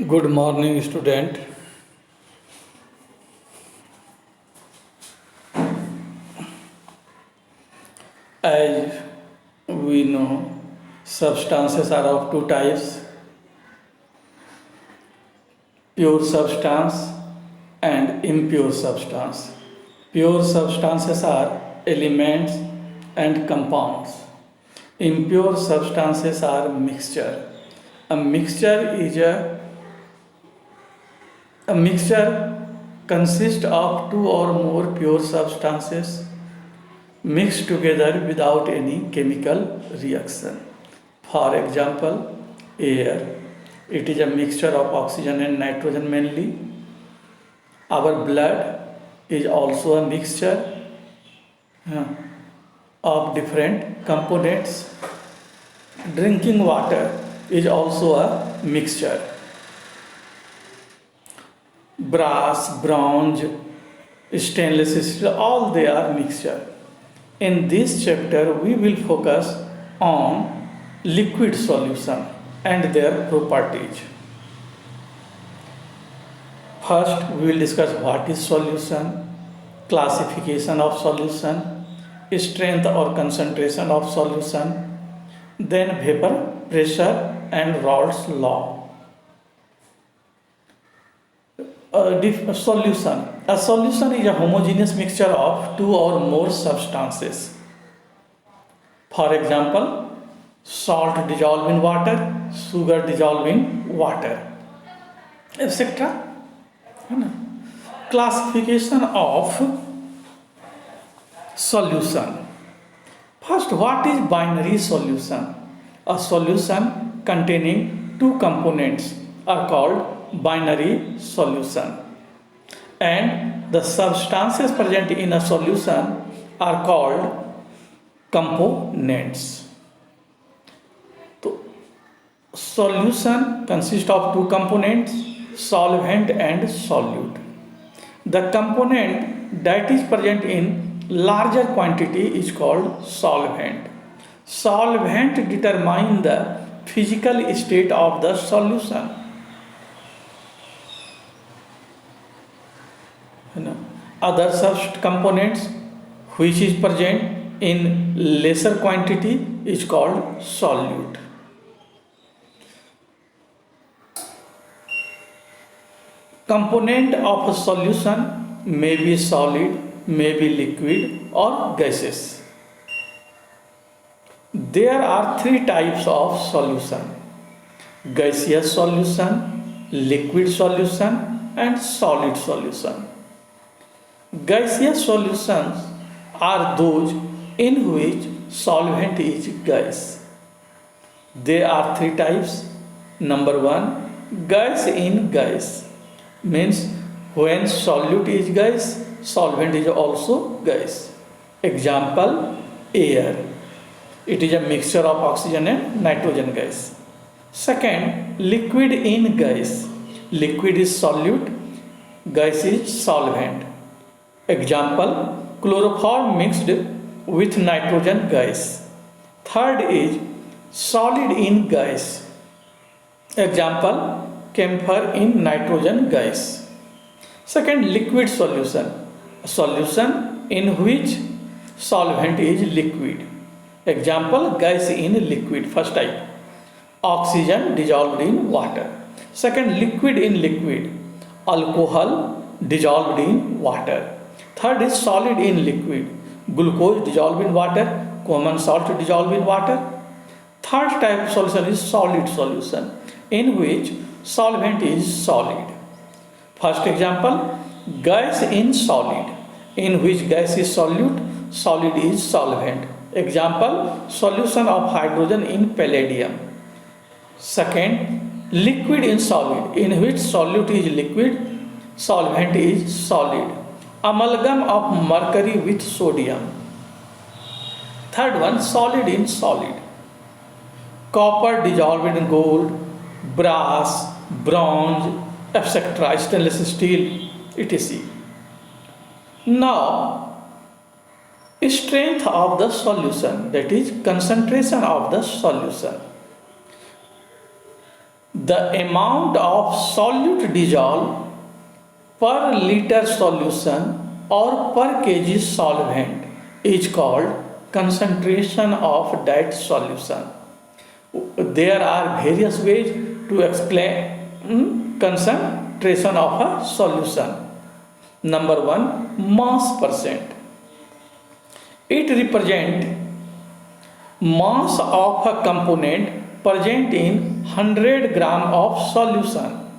Good morning, student. As we know, substances are of two types: pure substance and impure substance. Pure substances are elements and compounds. Impure substances are mixture. A mixture is a mixture consists of two or more pure substances mixed together without any chemical reaction. For example, air. It is a mixture of oxygen and nitrogen mainly. Our blood is also a mixture uh, of different components. Drinking water is also a mixture. Brass, bronze, stainless steel, all they are mixture. In this chapter, we will focus on liquid solution and their properties. First, we will discuss what is solution, classification of solution, strength or concentration of solution, then vapor pressure and Raoult's law. Solution. A solution is a homogeneous mixture of two or more substances. For example, salt dissolved in water, sugar dissolved in water, etc. Classification of solution. First, what is binary solution? A solution containing two components are called binary solution, and the substances present in a solution are called components. So, solution consists of two components, solvent and solute. The component that is present in larger quantity is called solvent. Solvent determine the physical state of the solution. Other such components which is present in lesser quantity is called solute. Component of a solution may be solid, may be liquid or gaseous. There are three types of solution: gaseous solution, liquid solution and solid solution. Gaseous solutions are those in which solvent is gas. There are three types. Number one, gas in gas, means when solute is gas, solvent is also gas. Example, air. It is a mixture of oxygen and nitrogen gas. Second, liquid in gas. Liquid is solute, gas is solvent. Example, chloroform mixed with nitrogen gas. Third is solid in gas. Example, camphor in nitrogen gas. Second, liquid solution. A solution in which solvent is liquid. Example, gas in liquid. First type, oxygen dissolved in water. Second, liquid in liquid, alcohol dissolved in water. Third is solid in liquid, glucose dissolved in water, common salt dissolved in water. Third type of solution is solid solution, in which solvent is solid. First example, gas in solid, in which gas is solute, solid is solvent. Example, solution of hydrogen in palladium. Second, liquid in solid, in which solute is liquid, solvent is solid. Amalgam of mercury with sodium. Third one, solid in solid, copper dissolved in gold, brass, bronze, etc., stainless steel, etc. Now, strength of the solution, that is concentration of the solution. The amount of solute dissolved per liter solution or per kg solvent is called concentration of that solution. There are various ways to explain concentration of a solution. Number one, mass percent. It represents mass of a component present in 100 gram of solution.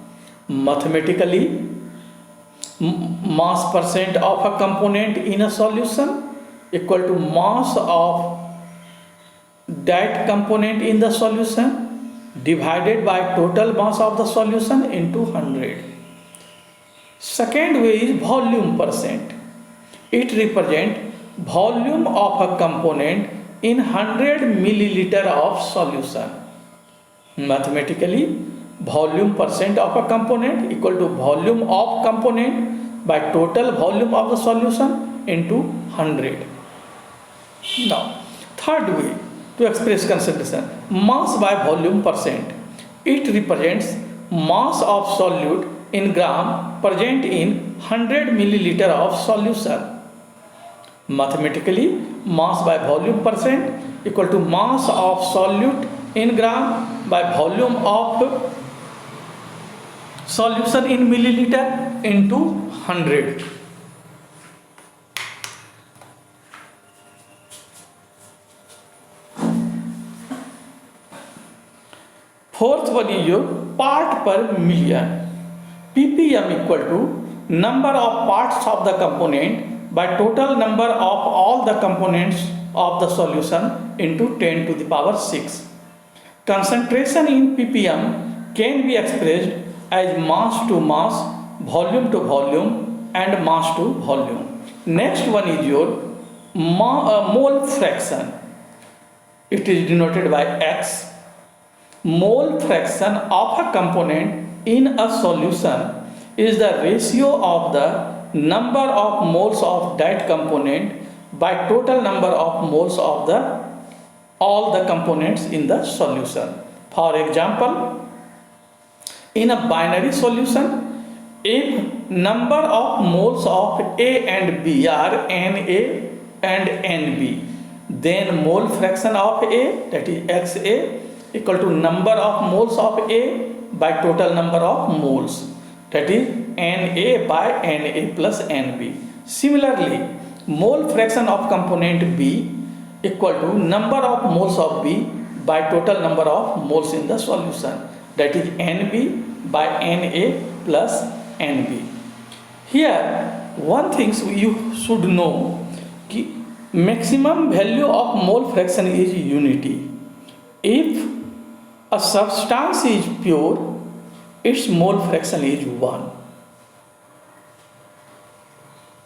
Mathematically, mass percent of a component in a solution equal to mass of that component in the solution divided by total mass of the solution into 100. Second way is volume percent. It represents volume of a component in 100 milliliter of solution. Mathematically, volume percent of a component equal to volume of component by total volume of the solution into 100. Now, third way to express concentration, mass by volume percent. It represents mass of solute in gram present in 100 milliliter of solution. Mathematically, mass by volume percent equal to mass of solute in gram by volume of solution in milliliter into 100. Fourth one is your part per million. ppm equal to number of parts of the component by total number of all the components of the solution into 10 to the power 6. Concentration in ppm can be expressed as mass to mass, volume to volume and mass to volume. Next one is your mole fraction. It is denoted by X. Mole fraction of a component in a solution is the ratio of the number of moles of that component by total number of moles of all the components in the solution. For example, in a binary solution, if number of moles of A and B are Na and Nb, then mole fraction of A, that is Xa, equal to number of moles of A by total number of moles, that is Na by Na plus Nb. Similarly, mole fraction of component B equal to number of moles of B by total number of moles in the solution, that is Nb by Na plus Nb. Here one thing you should know, maximum value of mole fraction is unity. If a substance is pure, its mole fraction is 1.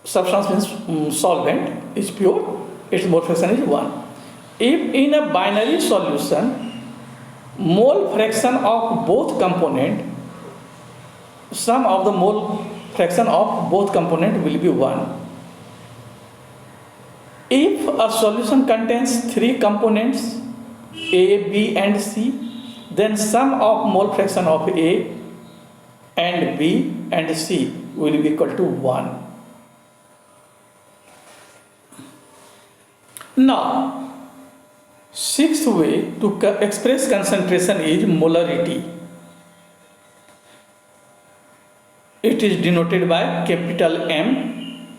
Substance means solvent is pure, its mole fraction is 1. If in a binary solution, mole fraction of both component, sum of the mole fraction of both component will be 1. If a solution contains 3 components, A, B and C, then sum of mole fraction of A and B and C will be equal to 1. Now, sixth way to express concentration is molarity. It is denoted by capital M,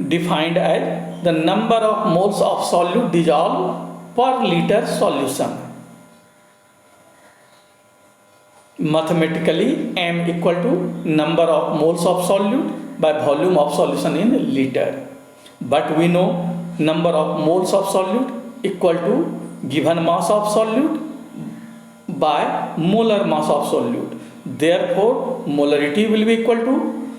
defined as the number of moles of solute dissolved per liter solution. Mathematically, M equal to number of moles of solute by volume of solution in liter. But we know number of moles of solute equal to given mass of solute by molar mass of solute. Therefore, molarity will be equal to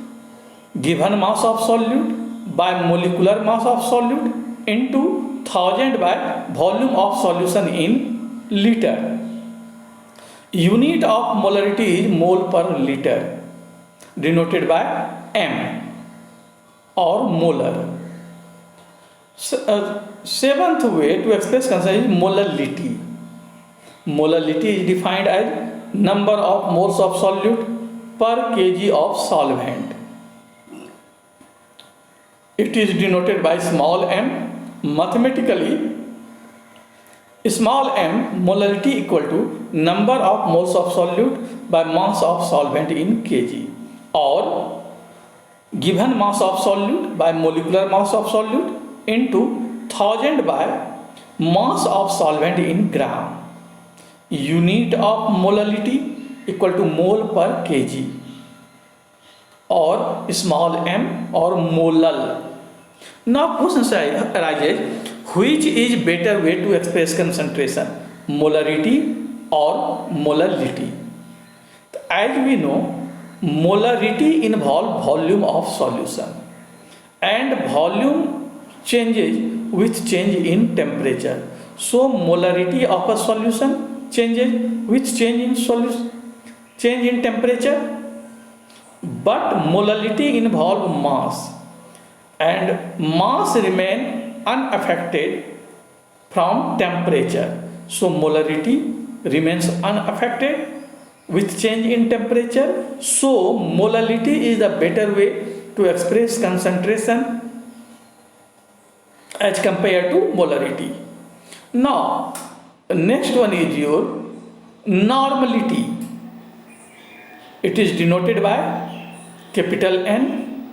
given mass of solute by molecular mass of solute into 1000 by volume of solution in liter. Unit of molarity is mole per liter, denoted by M or molar. Seventh way to express concentration is molality. Molality is defined as number of moles of solute per kg of solvent. It is denoted by small m. Mathematically, small m molarity equal to number of moles of solute by mass of solvent in kg, or given mass of solute by molecular mass of solute into 1000 by mass of solvent in gram. Unit of molarity equal to mole per kg, or small m, or molal. Now question arises, which is better way to express concentration, molarity or molality? As we know, molarity involves volume of solution, and volume changes with change in temperature. So molarity of a solution changes with change in temperature, but molality involves mass, and mass remain unaffected from temperature. So molarity remains unaffected with change in temperature. So molality is the better way to express concentration as compared to molarity. Now next one is your normality. It is denoted by capital N,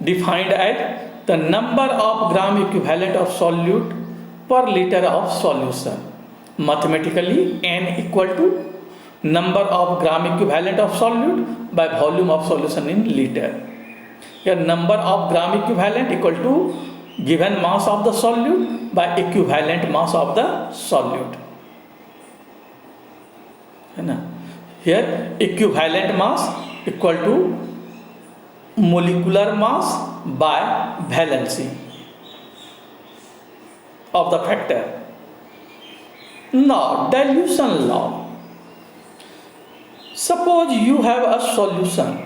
defined as the number of gram equivalent of solute per liter of solution. Mathematically, N equal to number of gram equivalent of solute by volume of solution in liter. Here number of gram equivalent equal to given mass of the solute by equivalent mass of the solute. Here equivalent mass equal to molecular mass by valency of the factor. Now dilution law. Suppose you have a solution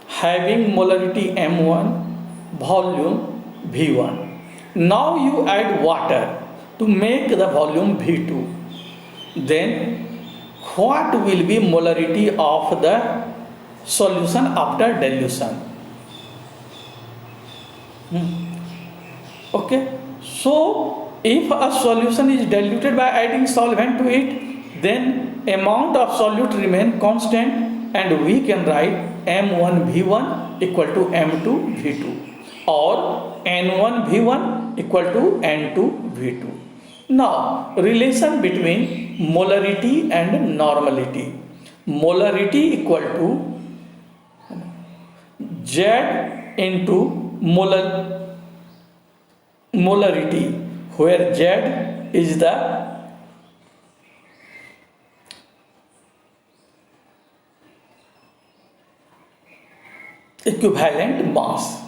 having molarity M1, volume V1. Now you add water to make the volume V2. Then what will be molarity of the solution after dilution? Okay, so if a solution is diluted by adding solvent to it, then amount of solute remain constant, and we can write M1 V1 equal to M2 V2, or N1 V1 equal to N2 V2. Now relation between molarity and normality. Molarity equal to Z into molarity, where Z is the equivalent mass.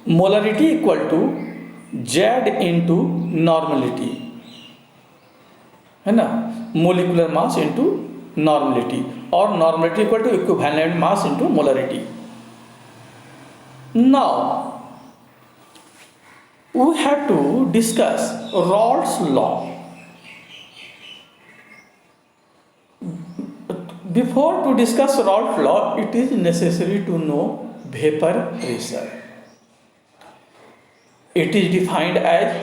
Molarity equal to Z into normality, है ना, molecular mass into normality, or normality equal to equivalent mass into molarity. Now we have to discuss Raoult's law. Before to discuss Raoult's law, it is necessary to know vapor pressure. It is defined as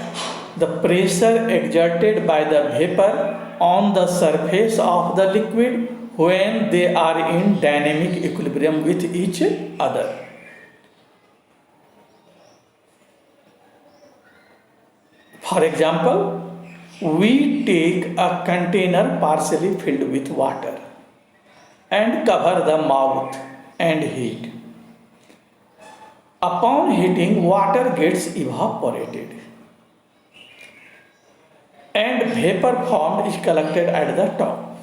the pressure exerted by the vapor on the surface of the liquid when they are in dynamic equilibrium with each other. For example, we take a container partially filled with water and cover the mouth and heat. Upon heating, water gets evaporated and vapor formed is collected at the top.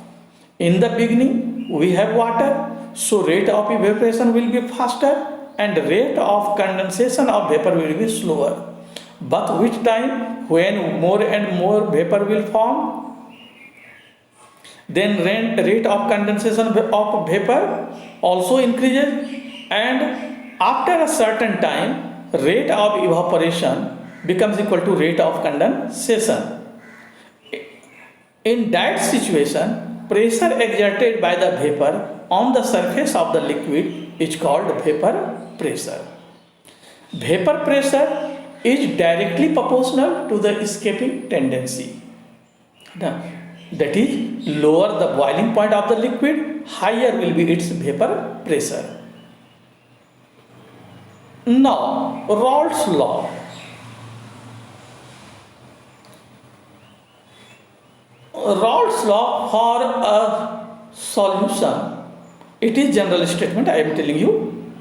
In the beginning, we have water, so rate of evaporation will be faster and rate of condensation of vapor will be slower. But with time, when more and more vapor will form, then rate of condensation of vapor also increases, and after a certain time, rate of evaporation becomes equal to rate of condensation. In that situation, pressure exerted by the vapor on the surface of the liquid is called vapor pressure. Vapor pressure is directly proportional to the escaping tendency. Now, that is, lower the boiling point of the liquid, higher will be its vapor pressure. Now, Raoult's law. Raoult's law for a solution. It is general statement I am telling you.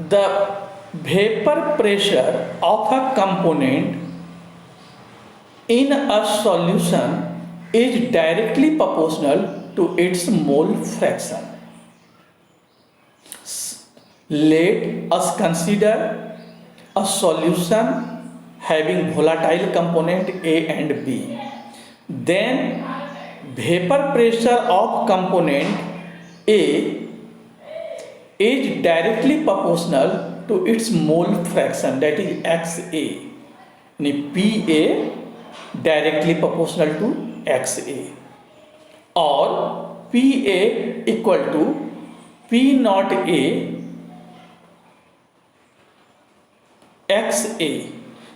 The vapor pressure of a component in a solution is directly proportional to its mole fraction. Let us consider a solution having volatile component A and B. Then vapor pressure of component A is directly proportional to its mole fraction, that is XA. PA directly proportional to XA, or PA equal to P naught A XA.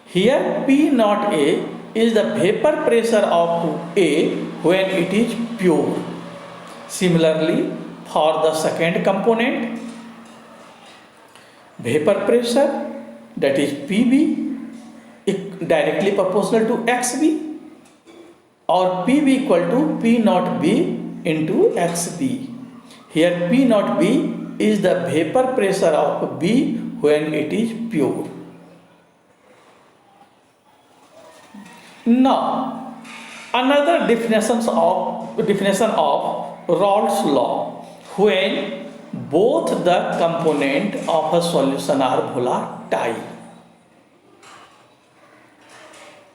Here P naught A is the vapor pressure of A when it is pure. Similarly, for the second component, vapor pressure, that is PB, directly proportional to XB, or PB equal to P naught B into XB. Here P naught B is the vapor pressure of B when it is pure. Now, another definition of Raoult's law: when both the component of a solution are volatile,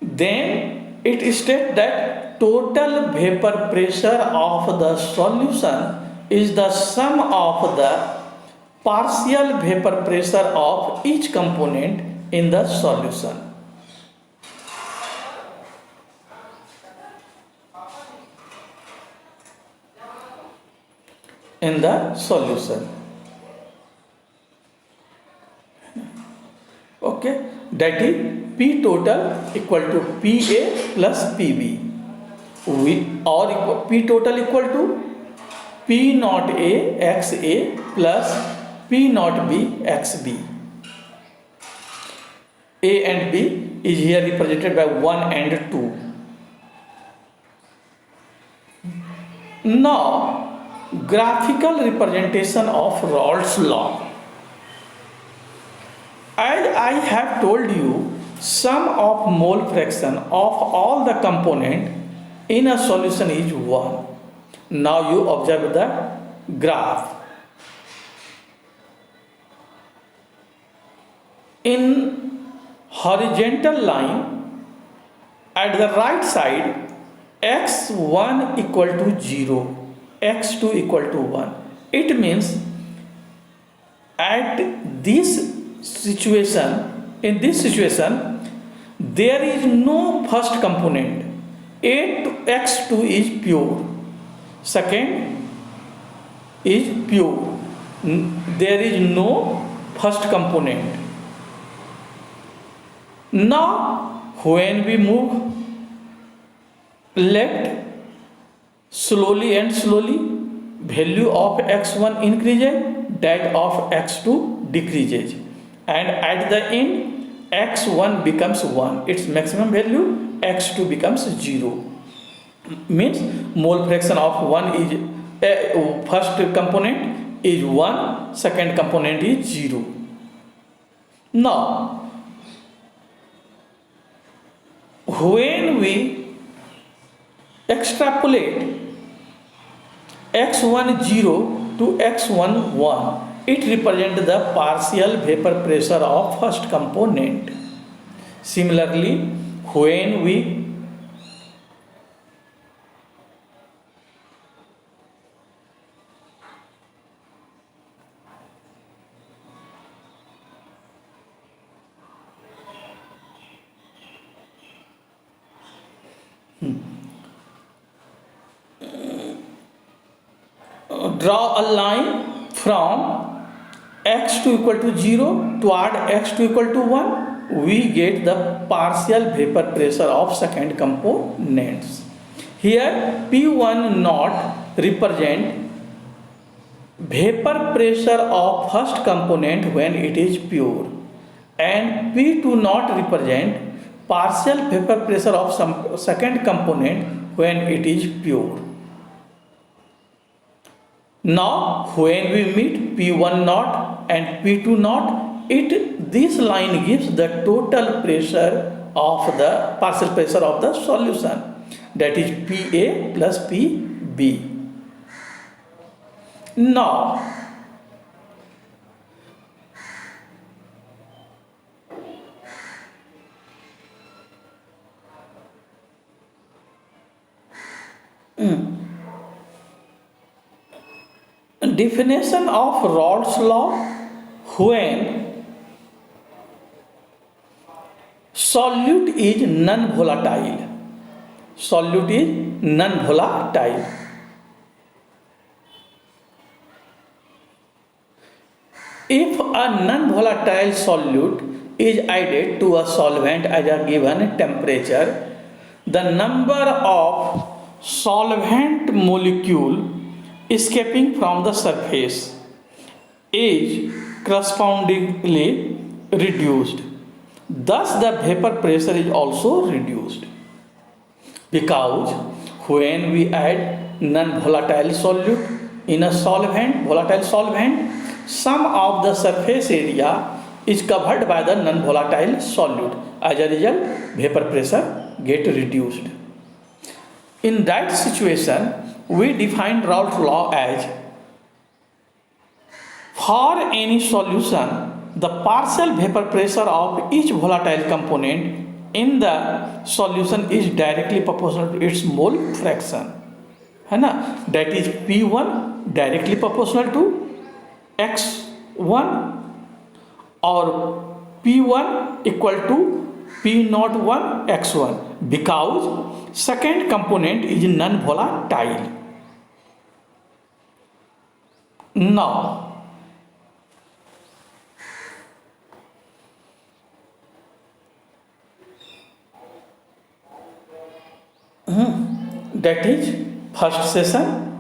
then it states that total vapor pressure of the solution is the sum of the partial vapor pressure of each component in the solution. Okay, that is P total equal to PA plus PB, or P total equal to P naught A XA plus P naught B XB. A and B is here represented by 1 and 2. Now, graphical representation of Raoult's law. As I have told you, sum of mole fraction of all the component in a solution is 1. Now you observe the graph. In horizontal line at the right side, x1 equal to 0, x2 equal to 1. It means at this situation, in this situation, there is no first component. A to x2 is pure, second is pure. There is no first component. Now, when we move left slowly and slowly, value of x1 increases, that of x2 decreases, and at the end x1 becomes 1, its maximum value, x2 becomes 0. Means mole fraction of 1 is first component is 1, second component is 0. Now, when we extrapolate x1 0 to x1 1, it represents the partial vapor pressure of first component. Similarly, when we draw a line from x2 equal to 0 toward x2 equal to 1, we get the partial vapor pressure of second components. Here P1 naught represent vapor pressure of first component when it is pure, and P2 naught represent partial vapor pressure of some second component when it is pure. Now when we meet P1 naught and P2 naught, this line gives the total pressure of the partial pressure of the solution, that is PA plus PB. Now definition of Raoult's law: when solute is non-volatile. Solute is non-volatile. If a non-volatile solute is added to a solvent at a given temperature, the number of solvent molecule escaping from the surface is correspondingly reduced. Thus, the vapor pressure is also reduced. Because when we add non-volatile solute in a volatile solvent, some of the surface area is covered by the non-volatile solute. As a result, vapor pressure gets reduced. In that situation, we define Raoult's law as: for any solution, the partial vapor pressure of each volatile component in the solution is directly proportional to its mole fraction. है ना? That is P1 directly proportional to x1 or P1 equal to P01 x1, because second component is non-volatile. Now that is first session.